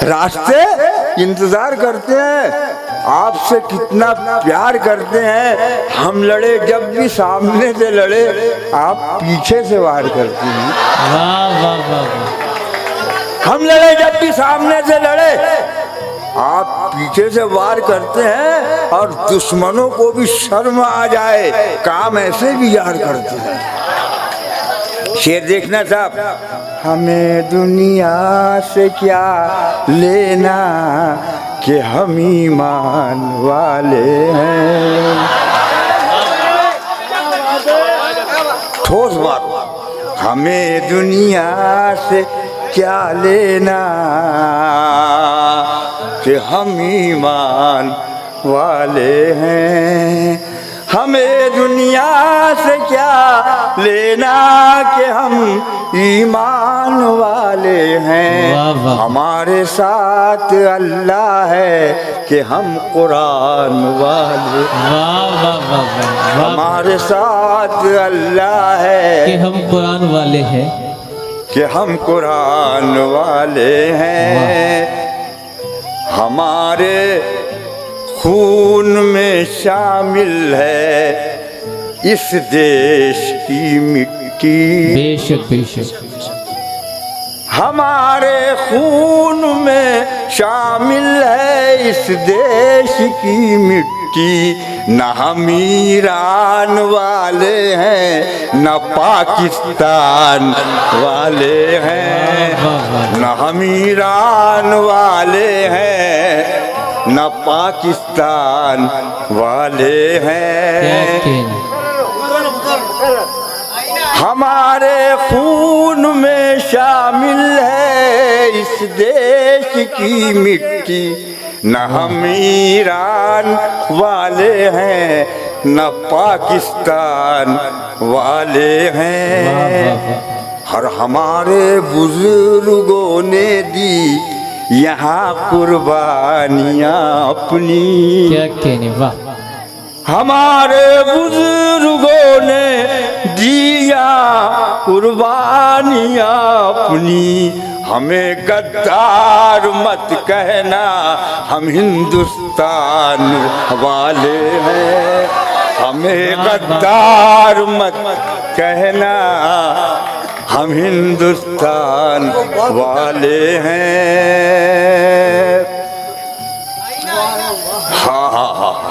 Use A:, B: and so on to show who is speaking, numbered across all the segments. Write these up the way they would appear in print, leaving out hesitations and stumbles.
A: रास्ते इंतजार करते हैं, आपसे कितना प्यार करते हैं। हम लड़े जब भी सामने से लड़े, आप पीछे से वार करती हैं।
B: वाह वाह वाह वाह।
A: हम लड़े जब भी सामने से लड़े, आप पीछे से वार करते हैं। और दुश्मनों को भी शर्म आ जाए, काम ऐसे भी यार करते हैं। शेर देखना साहब, हमें दुनिया से क्या लेना कि हम ईमान वाले हैं। ठोस बात, हमें दुनिया से क्या लेना कि हम ईमान वाले हैं। हमें दुनिया से क्या लेना कि हम ईमान वाले हैं।
B: वाह वाह।
A: हमारे साथ अल्लाह है कि हम कुरान वाले।
B: वाह वाह वाह वाह।
A: हमारे साथ अल्लाह है
B: कि हम कुरान वाले हैं,
A: कि हम कुरान वाले हैं। हमारे खून में शामिल है इस देश की मिट्टी।
B: बेशक बेशक।
A: हमारे खून में शामिल है इस देश की मिट्टी। न हम ईरान वाले हैं, न पाकिस्तान वाले हैं। न हम ईरान वाले हैं, न पाकिस्तान वाले हैं। हमारे खून में शामिल है इस देश की मिट्टी। न हम ईरान वाले हैं, न पाकिस्तान वाले हैं। और हमारे बुजुर्गों ने दी यहाँ कुर्बानियाँ अपनी।
B: क्या कहने, वाह।
A: हमारे बुजुर्गों ने दिया कुर्बानियाँ अपनी। हमें गद्दार मत कहना, हम हिंदुस्तान वाले हैं। हमें गद्दार मत कहना, हम हिंदुस्तान वाले हैं। हाँ हाँ हाँ हाँ।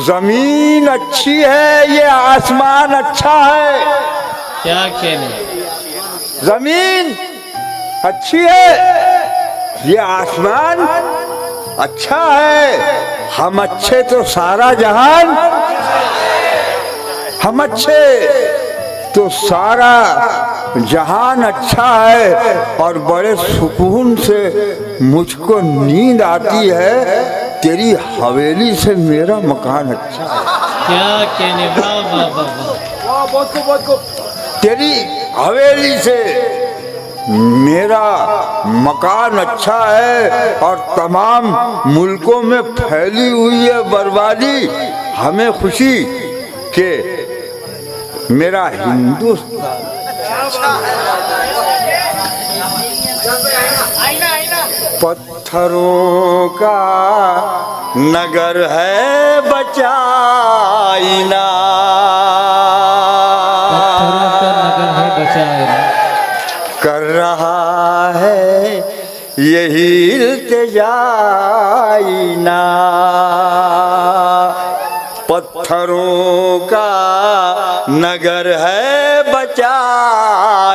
A: जमीन अच्छी है, ये आसमान अच्छा है।
B: क्या कहने,
A: जमीन अच्छी है, ये आसमान अच्छा है। हम अच्छे तो सारा जहान, हम अच्छे तो सारा जहान अच्छा है। और बड़े सुकून से मुझको नींद आती है, तेरी हवेली से मेरा मकान अच्छा है।
B: क्या कहने, वाह वाह वाह वाह।
A: तेरी हवेली से मेरा मकान अच्छा है। और तमाम मुल्कों में फैली हुई है बर्बादी, हमें खुशी के मेरा हिंदुस्तान। पत्थरों का नगर है बचाइना,
B: पत्थरों का नगर है बचाइना।
A: कर रहा है यही इल्तिजाइना। पत्थरों का नगर है बचाइना।